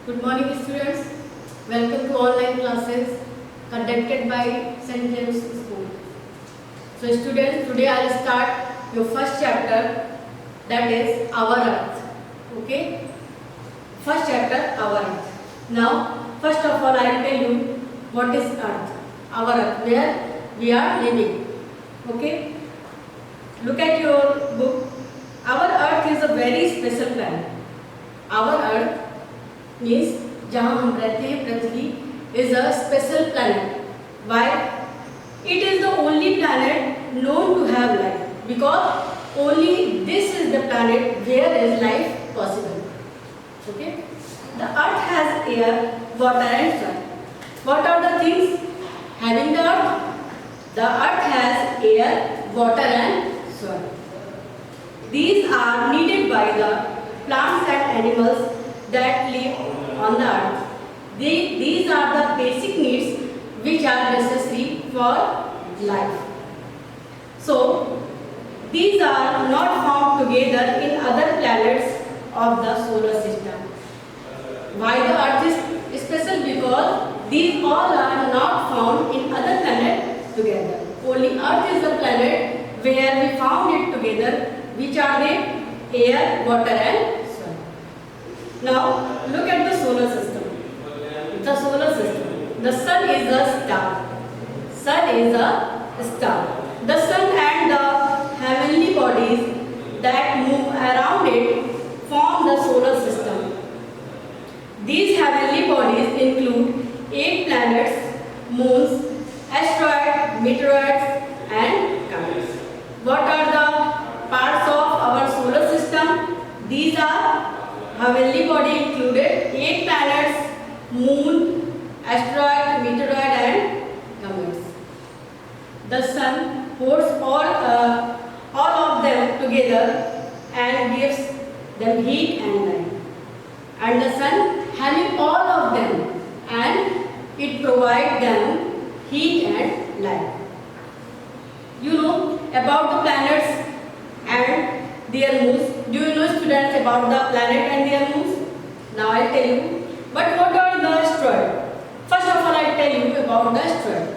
Good morning students. Welcome to online classes conducted by St. James School. So students, today I will start your first chapter, that is our earth. Okay? First chapter, our earth. Now, first of all I will tell you what is earth. Our earth, where we are living. Okay? Look at your book. Our earth is a very special planet. Our earth means जहाँ हम रहते हैं पृथ्वी is a special planet. Why? It is the only planet known to have life because only this is the planet where is life possible. Okay? The earth has air, water and sun. What are the things having the earth? The earth has air, water and soil. These are needed by the plants and animals that live on the earth. These are the basic needs which are necessary for life. So, these are not found together in other planets of the solar system. Why the earth is special? Because these all are not found in other planets together. Only earth is the planet where we found it together. Which are they? Air, water and soil. Now, look at the solar system. The solar system. The sun is a star. Sun is a star. The sun and the heavenly bodies that move around it form the solar system. These heavenly bodies include 8 planets, moons, asteroids, meteoroids and comets. What are the parts of our solar system? These are heavenly body included 8 planets, moon, asteroid, meteoroid and comets. The sun holds all of them together and gives them heat and light. And the sun having all of them and it provides them heat and light. You know about the planets and their moons. Do you know students about the planet and their moons? Now I will tell you. But what are the asteroids? First of all I will tell you about the asteroids.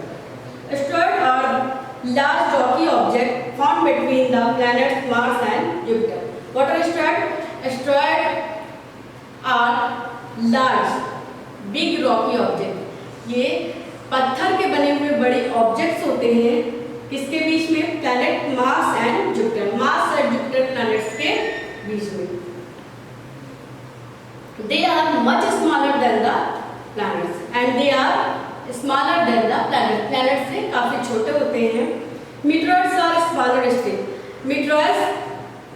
Asteroids are large rocky objects found between the planets Mars and Jupiter. What are asteroids? Asteroids are large, big rocky objects. ये पत्थर के बने हुए बड़े objects होते हैं किसके बीच में? Planet Mars and Jupiter. Mars and Jupiter planets के बीच में. They are much smaller than the planets and they are smaller than the planet. Planets से काफी छोटे होते हैं. Meteoroids are smaller still. Meteoroids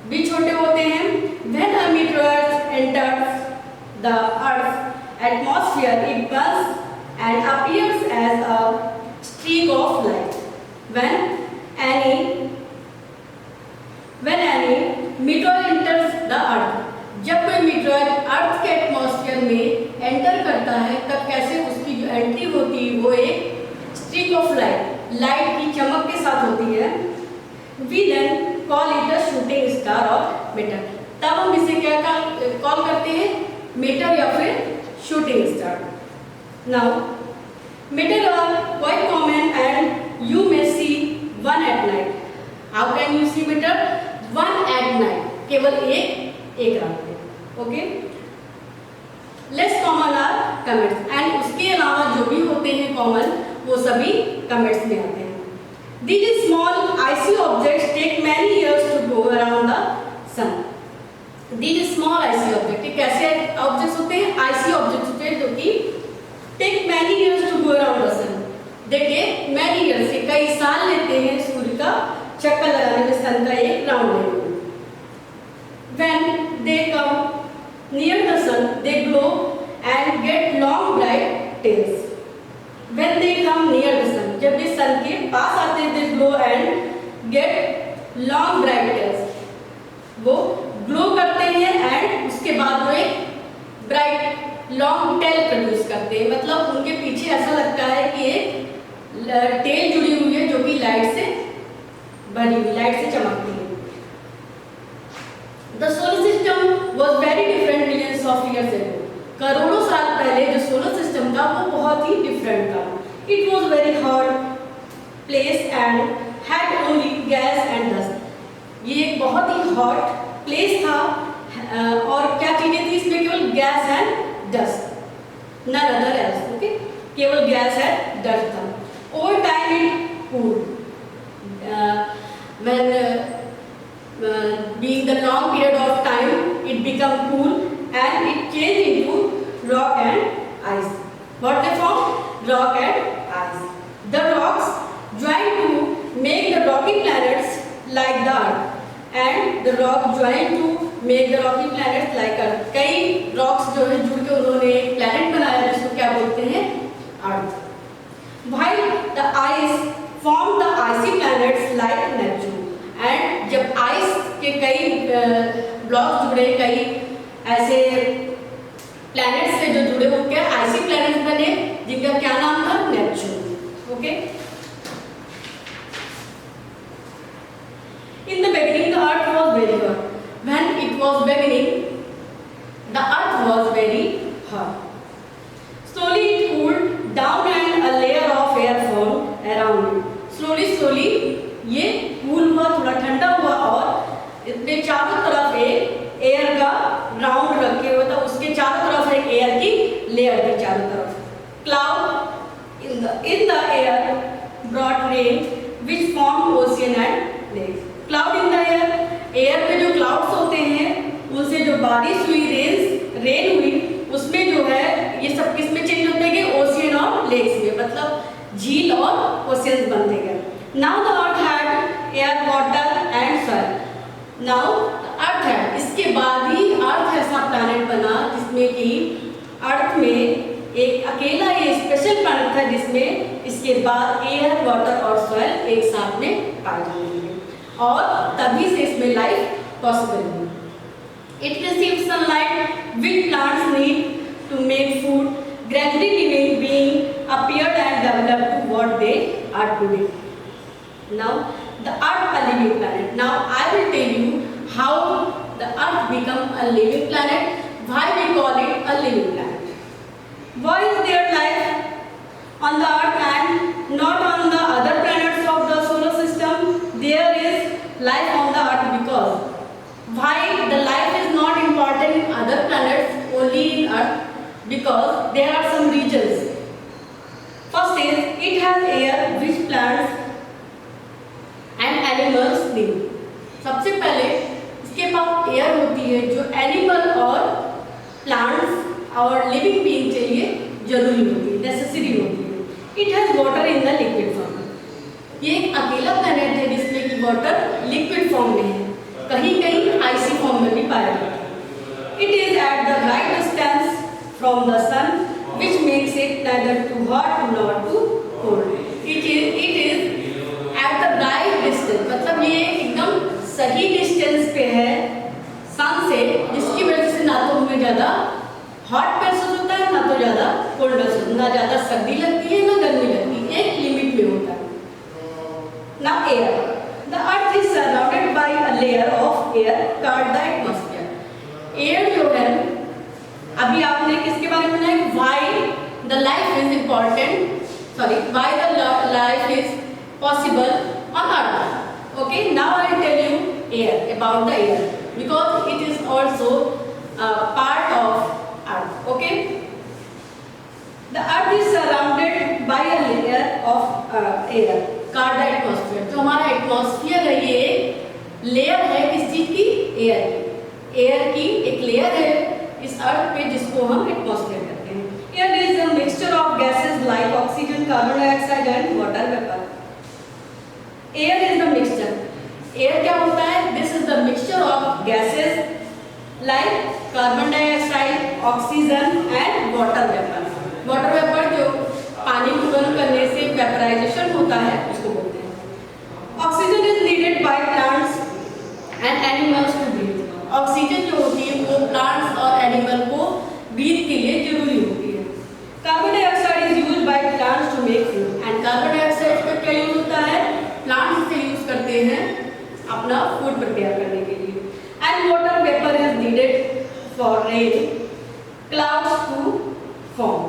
भी छोटे होते हैं. When a meteoroid enters the Earth's atmosphere, it burns and appears as a streak of light. When any meteor enters the earth, जब कोई meteor अर्थ के एटमॉस्फेयर में एंटर करता है तब कैसे उसकी जो एंट्री होती है वो एक स्ट्रीक ऑफ लाइट की चमक के साथ होती है. We then call it a shooting star or meteor. तब हम इसे क्या कॉल करते हैं? meteor या फिर shooting star. Now meteor are quite common and you may see one at night. How can you see meteor? One at night. केवल एक रात में. Okay? Less common are comets and उसके अलावा जो भी होते हैं कॉमन वो सभी comets में आते हैं. These small icy objects take many years to go around the sun. These small icy objects कैसे objects होते हैं? Icy objects होते हैं जो कि take many years to go around the sun. They take many years से कई साल लेते हैं सूर्य का चक्कर लगाने में सन का एक राउंड लेने में. When they come near the sun, they glow and get long bright tails. When they come near the sun, जब ये सन के पास आते हैं, they glow and get long bright tails. वो ग्लो करते हैं and उसके बाद वो एक ब्राइट लॉन्ग टेल प्रोड्यूस करते हैं. मतलब उनके पीछे ऐसा लगता है कि एक टेल जुड़ी हुई है जो कि लाइट से भरी हुई, लाइट से चमकती है. The solar system was very different millions of years ago. करोड़ों साल पहले जो सोलर सिस्टम था वो बहुत ही डिफरेंट था। It was very hot place and had only gas and dust. ये एक बहुत ही हॉट प्लेस था और क्या चीजें थी इसमें, केवल gas and dust, none other else, okay, केवल गैस एंड डस्ट था। Over time it cooled being the long period of time it become cool and it changed into rock and ice. What they form? Rock and ice. The rocks joined to make the rocky planets like the earth and the rock joined to make the rocky planets like earth. कई rocks जो है जुड़ के उन्होंने एक planet बनाया जिसको क्या बोलते हैं? अर्थ. While the ice formed the icy planets like Neptune. And जब आइस के कई ब्लॉक्स जुड़े, कई ऐसे प्लैनेट्स से जो जुड़े होकर आइसी प्लैनेट्स बने जिनका क्या नाम था? Neptune. Okay, in the beginning the earth was very hot. When it was beginning the earth was very hot. Slowly it cooled down and a layer of air formed around it. Slowly slowly ये cool हुआ, थोड़ा ठंडा हुआ और इसके चारों तरफ एक एयर का राउंड रखे हुए था, उसके चारों तरफ एक एयर की लेयर थी चारों तरफ। Cloud in the air brought rain which form ocean and lakes. Cloud in the air में जो क्लाउड्स होते हैं उनसे जो बारिश हुई, रेन हुई, उसमें जो है ये सब किस में चेंज होते गए? ओशियन और लेक्स में, मतलब झील और ओशियंस बनते गए। Now the earth had air, water and soil. Now the earth had, इसके बाद ही अर्थ ऐसा प्लैनेट बना जिसमें कि अर्थ में एक अकेला ये स्पेशल प्लैनेट था जिसमें इसके बाद एयर, वाटर और सॉइल एक साथ में पाए जाएंगे और तभी से इसमें लाइफ पॉसिबल हुई। It received sunlight which plants need to make food. Gradually living beings appeared and developed to what they are today. Now the earth a living planet. Now I will tell you how the earth become a living planet, why we call it a living planet. Why is there life on the earth and not on the other planets of the solar system? There is life on the earth because why the life is not important in other planets, only in earth? Because there are some regions. First is it has air which plants and animals live. सबसे पहले इसके पास air होती है जो animal और plants और living being के लिए जरूरी होती है, नेसेसरी होती है। It has water in the liquid form. ये एक अकेला प्लैनेट है जिसमें कि वाटर लिक्विड फॉर्म में है, कहीं कहीं आइसी फॉर्म में भी पाया जाता है। It is at the right distance from the sun which makes it neither too hot not too cold. It is at the right distance, मतलब ये एकदम सही डिस्टेंस पे है सन से, जिसकी वजह से ना तो हमें ज़्यादा हॉट महसूस होता है ना तो ज़्यादा कोल्ड महसूस, ना ज़्यादा सर्दी लगती है ना गर्मी लगती है, एक लिमिट में होता है। ना air, the earth is surrounded by a layer of air called the atmosphere. Air जो है, अभी आपने किसके बारे में सुना है? Why the life is important, sorry why the life is possible on earth. Okay, now I will tell you air, about the air, because it is also part of earth. Okay, the earth is surrounded by a layer of air called the atmosphere. तो हमारा atmosphere है, ये layer है किस चीज की? Air की। Air की एक लेयर है इस अर्थ पे जिसको हम एटमॉस्फेयर कहते हैं। Air is a mixture of gases like oxygen, carbon dioxide and water vapour. Air is the mixture, air क्या होता है? This is the mixture of gases like carbon dioxide, oxygen and water vapour. Water vapour जो पानी को गर्म करने से vaporisation होता है उसको बोलते हैं। Oxygen is needed by plants and animals to breathe. Oxygen जो होती है वो प्लांट्स और एनिमल को ब्रीथ के लिए जरूरी होती है। Carbon dioxide is used by plants to make food and carbon dioxide का क्या यूज होता है? प्लांट्स से यूज करते हैं अपना फूड प्रिपेयर करने के लिए। And water vapour is needed for rain clouds to form.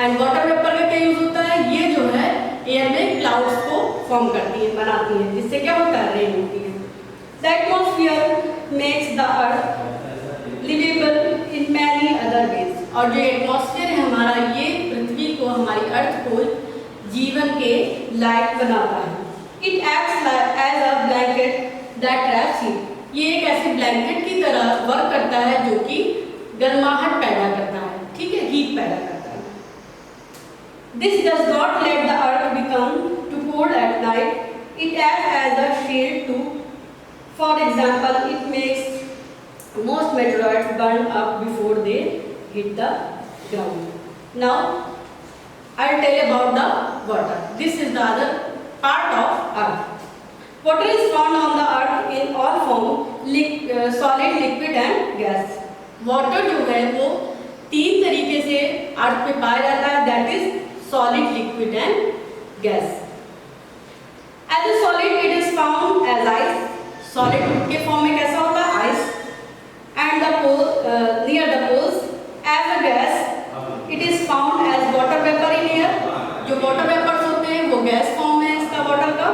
And water vapour का क्या यूज होता है, ये जो है एयर में क्लाउड्स को फॉर्म करती है, बनाती है, जिससे क्या होता है, रेन होती है। The atmosphere makes the earth liveable in many other ways. और जो एटमॉस्फेयर है हमारा, ये पृथ्वी को, हमारी अर्थ को जीवन के लायक बनाता है। It acts as a blanket that traps heat. ये एक ऐसे ब्लैंकेट की तरह वर्क करता है जो कि गर्माहट पैदा करता है, ठीक है, हीट पैदा करता है। This does not let the earth become too cold at night. It acts as a shade too, for example, it makes most meteorites burn up before they hit the ground. Now I'll tell about the water. This is the other part of earth. Water is found on the earth in all form, solid, liquid and gas. Water जो है वो तीन तरीके से अर्थ पे पाया जाता है, that is solid, liquid and gas. As a solid it is found as ice. Solid के फॉर्म में कैसा होता है, ice. And the pole, near the poles, as a gas it is found as water vapor in air. जो water vapors होते हैं वो gas form है इसका water का.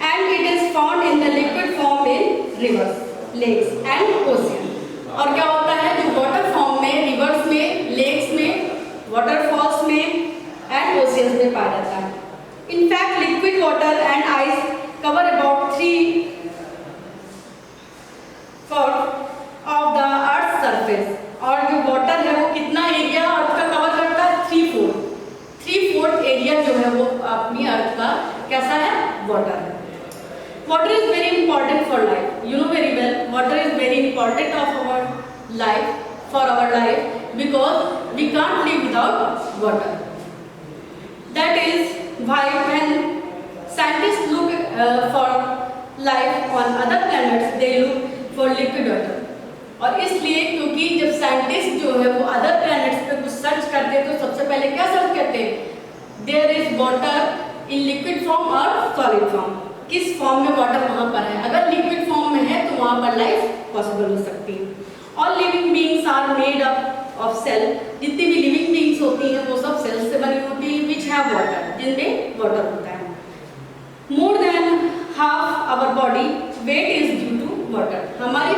And it is found in the liquid form in rivers, lakes and ocean. और क्या होता है, जो water form में rivers में, lakes में, waterfalls में and oceans में पाया जाता है. In fact, liquid water and ice cover about 3/4 of the earth's surface. और जो वाटर है वो कितना एरिया अर्थ का कवर करता है, 3/4 एरिया जो है वो अपनी अर्थ का कैसा है, वाटर है। Water is very important for life, you know very well, water is very important of our life, for our life, because we can't live without water. That is why when scientist look for life on other planets they look for liquid water. और इसलिए क्योंकि जब scientist जो है वो other planets पे कुछ search करते हैं तो सबसे पहले क्या सर्च करते हैं, there is water in liquid form और सॉलिड फॉर्म. किस फॉर्म में वाटर वहाँ पर है, अगर लिक्विड फॉर्म में है तो वहाँ पर लाइफ पॉसिबल हो सकती है. All living beings are made up of cell. जितनी भी लिविंग बीइंग्स होती हैं वो सब सेल्स से बनी होती हैं विच हैव वाटर, जिनमें वाटर होता है. More than half our body weight is due to water. हमारी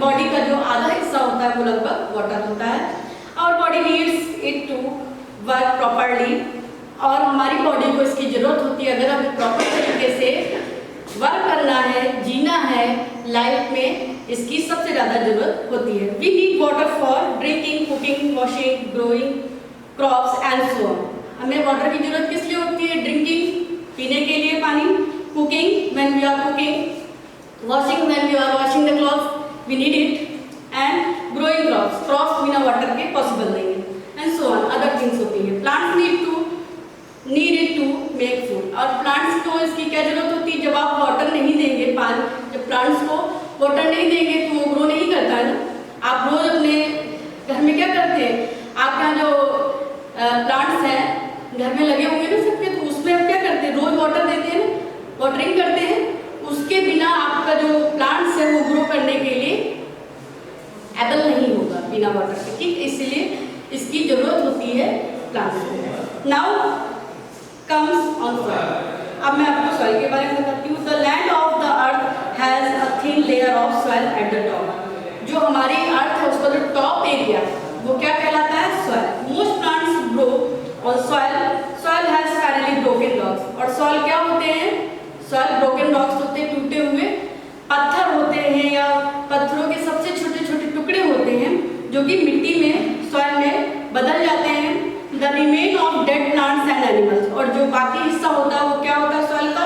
बॉडी का जो आधा हिस्सा होता है वो लगभग वाटर होता है. और body needs it to work properly. और हमारी बॉडी को इसकी जरूरत होती है अगर हमें प्रॉपर तरीके से वर्क करना है, जीना है लाइफ में, इसकी सबसे ज़्यादा जरूरत होती है. We need water for drinking, cooking, washing, growing crops and so on. हमें वाटर की जरूरत किस लिए होती है, ड्रिंकिंग, पीने के लिए पानी, cooking when we are cooking, washing when we are washing the clothes we need it, and growing crops बिना वाटर के पॉसिबल नहीं है, and so on other things होती है. plants need it to make food. और plants को इसकी क्या जरूरत होती है, जब आप वाटर नहीं देंगे, जब plants को वाटर नहीं देंगे तो वो ग्रो नहीं करता है ना. आप रोज अपने घर में क्या करते हैं, आपके यहाँ जो प्लांट्स हैं घर में लगे होंगे ना सबके, तो उसमें आप क्या करते हैं, रोज वाटर देते हैं ना, वाटरिंग करते हैं. उसके बिना आपका जो प्लांट्स है वो ग्रो करने के लिए एबल नहीं होगा बिना वाटर के, ठीक. इसलिए इसकी जरूरत होती है प्लांट्स को. Now comes on soil. अब मैं आपको सॉइल के बारे में बताती हूँ. The land of the earth has a thin layer of soil at the top. जो हमारी अर्थ है उसका जो टॉप एरिया वो क्या कहलाता है, soil. Most plants grow on soil. Soil has parallelly broken rocks. और सॉइल क्या होते हैं, सॉइल ब्रोकन रॉक्स होते हैं, टूटे हुए पत्थर होते हैं या पत्थरों के सबसे छोटे छोटे टुकड़े होते हैं जो कि मिट्टी में, सॉइल में बदल जाते हैं. The remain of dead plants and animals. और जो बाकी हिस्सा होता है वो क्या होता है सॉइल का,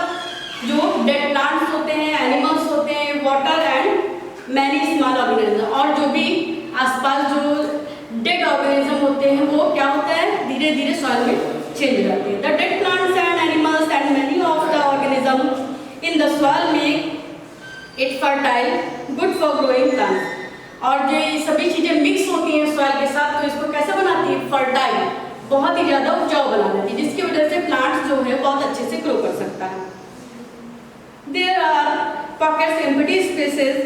जो डेड प्लांट्स होते हैं, एनिमल्स होते हैं, water and many small organism. और जो भी आसपास जो डेड ऑर्गेनिज्म होते हैं वो क्या होता है, धीरे धीरे सॉइल में चेंज हो जाते हैं. The dead plants and animals and many of the organism in the soil make it fertile, good for growing plants. और जो ये सभी चीजें मिक्स होती हैं सॉइल के साथ तो इसको कैसा बनाती है, फर्टाइल, बहुत ही ज्यादा उपजाऊ बना देती है, जिसकी वजह से प्लांट्स जो है बहुत अच्छे से ग्रो कर सकता है. There are pockets, empty spaces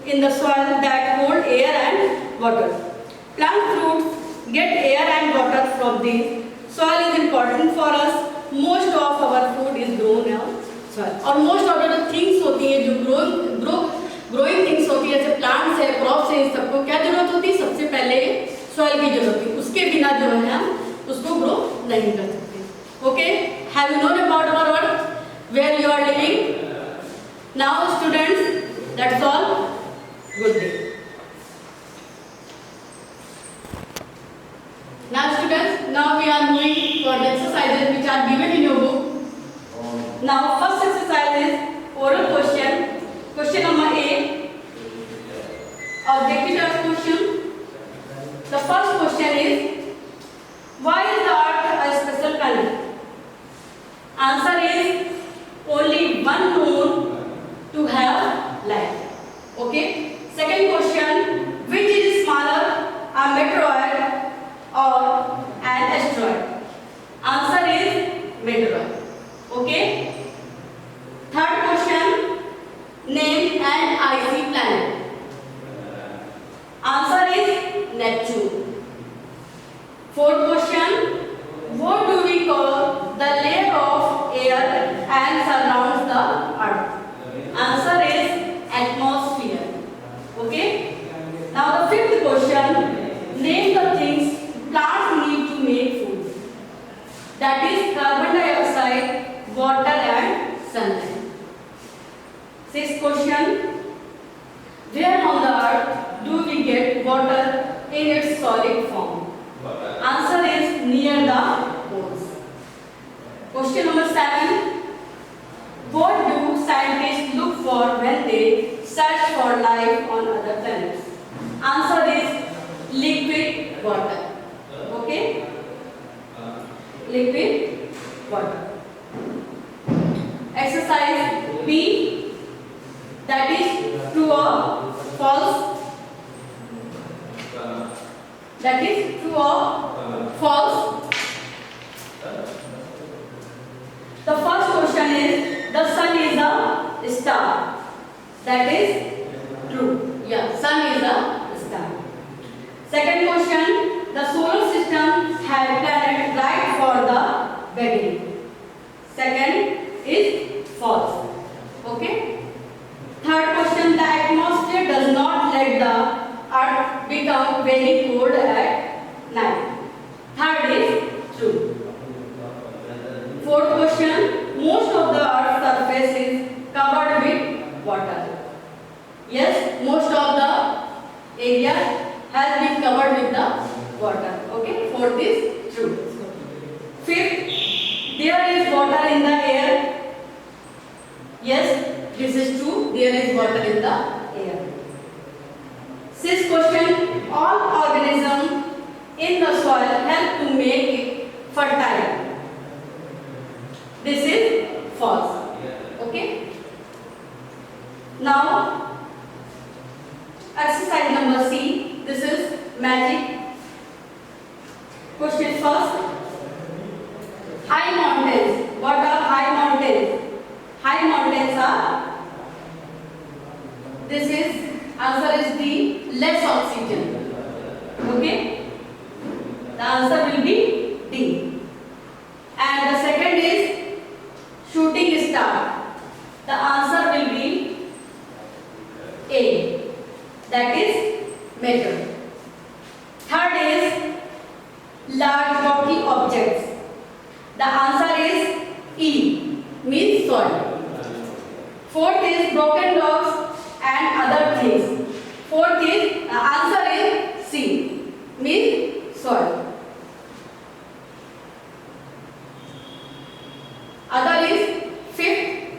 in the soil that hold air and water. Plant roots get air and water from these. Soil is important for us. Most of our food is grown on soil. और most of the things होती है जो growing things होती है, जैसे plants है, crops है, इन सबको क्या जरूरत होती है? सबसे पहले soil की जरूरत होती है. उसके बिना जो है हम उसको grow नहीं कर सकते. Okay? Have you known about our earth? Where you are living? Now students, that's all. Good day. Now students, now we are moving for the exercises which are given in your book. Now first exercise is oral question. Question number A. Objective type question. The first question is, why is the earth a special planet? Answer is, only one known to have life. Okay. Second question, which is smaller, a meteoroid or an asteroid? Answer is meteoroid. Okay. Third question, name an icy planet. Answer is Neptune. Fourth question, what do we call the layer of air and surrounds the earth? Answer is atmosphere. Okay. Now the fifth question, name the things plants need to make food. That is carbon dioxide, water and sunlight. Sixth question, where on the earth do we get water in its solid form? Answer is near the poles. Question number 7, what do scientists look for when they search for life on other planets? Answer is liquid water. Okay? Liquid water. Exercise B, that is true or false. That is true or false. The first question is, the sun is a star. That is true. Yeah, sun is a star. Second question, the solar system had planet right for the beginning. Second is false. Okay. Third question, the atmosphere does not let the earth become very cold at night. Third is true. Fourth question, most of the earth's surface is covered with water. Yes, most of the area has been covered with the water. Okay, fourth is true. Fifth, there is water in the air. Yes, this is true. There is water in the air. Sixth question, all organisms in the soil help to make it fertile. This is false. Okay. Now, exercise number C. This is magic. Question first. High mountains. What are high mountains? High mountains are. This is answer is D. Less oxygen. Okay. The answer will be D. And the second is shooting star. The answer will be A. That is meteor. Third is large rocky objects. The answer is E. Means soil. Fourth is broken dogs and other things. Fourth is answer is C. Means soil. Other is fifth.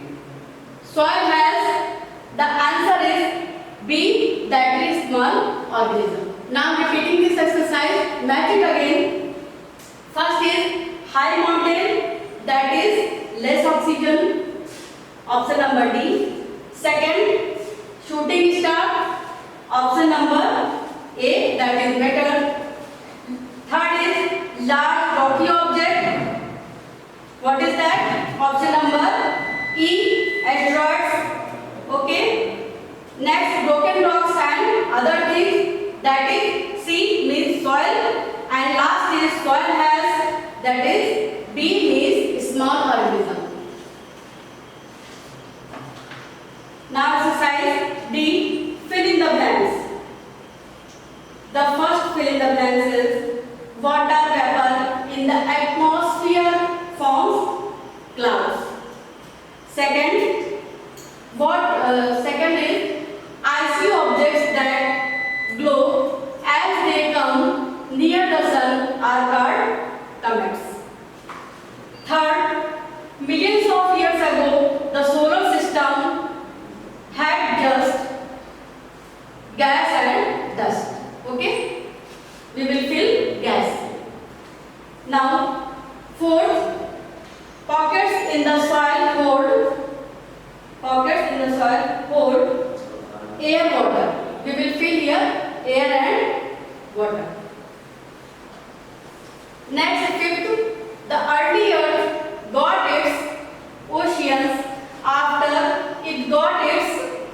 Soil has, the answer is B, that is small organism. Now repeating this exercise, match it again. First is high mountain, that is less oxygen. Option number D. Second, shooting star. Option number A, that is meteor. Third is large rocky object. What is that? Option number E, asteroids. Okay. Next, broken rocks and other things. That is C, means soil. And And last is soil has, that is B means small organism. Now exercise D, fill in the blanks. The first fill in the blanks is water vapor in the atmosphere forms clouds. Second, second is icy objects that glow as they come near the sun are called comets. Third, millions of years ago the solar system had just gas and dust. Okay? We will fill gas. Now, fourth, pockets in the soil hold air, water. We will fill here air and water. Next, fifth, the early earth got its oceans after it got its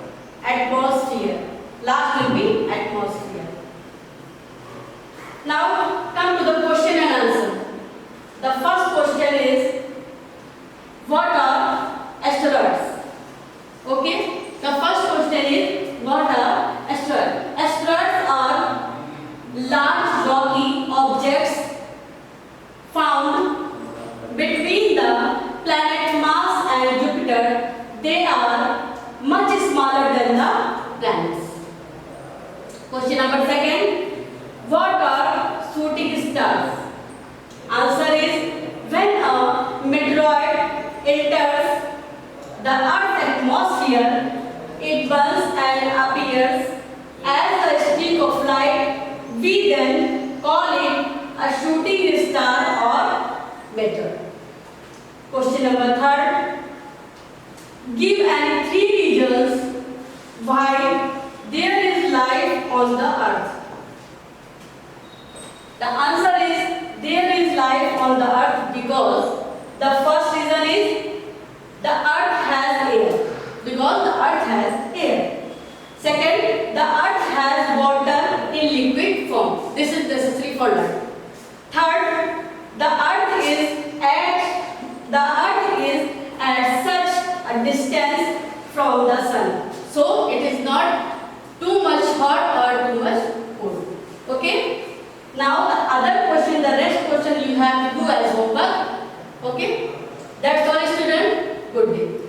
atmosphere. Last will be atmosphere. Now come to the question and answer. The first question is, what are asteroids? Okay. The first question is, what are asteroids? Asteroids are large rocky objects found between the planet Mars and Jupiter. They are much smaller than the planets. Question number second, what are shooting stars? Answer is, when a meteoroid enters the Earth's atmosphere, it burns and appears as a streak of light. We then call it a shooting star or meteor. Question number third, give any three reasons why there is life on the earth. The answer is, there is life on the earth because the first reason is the earth has air. Because the earth has air. Second, the earth has water in liquid form. This is necessary for life. Third, the earth is at such a distance from the sun. So it is not too much hot or too much cold. Okay? Now the other question, the rest question you have to do as homework. Okay? That's all, student. Good day.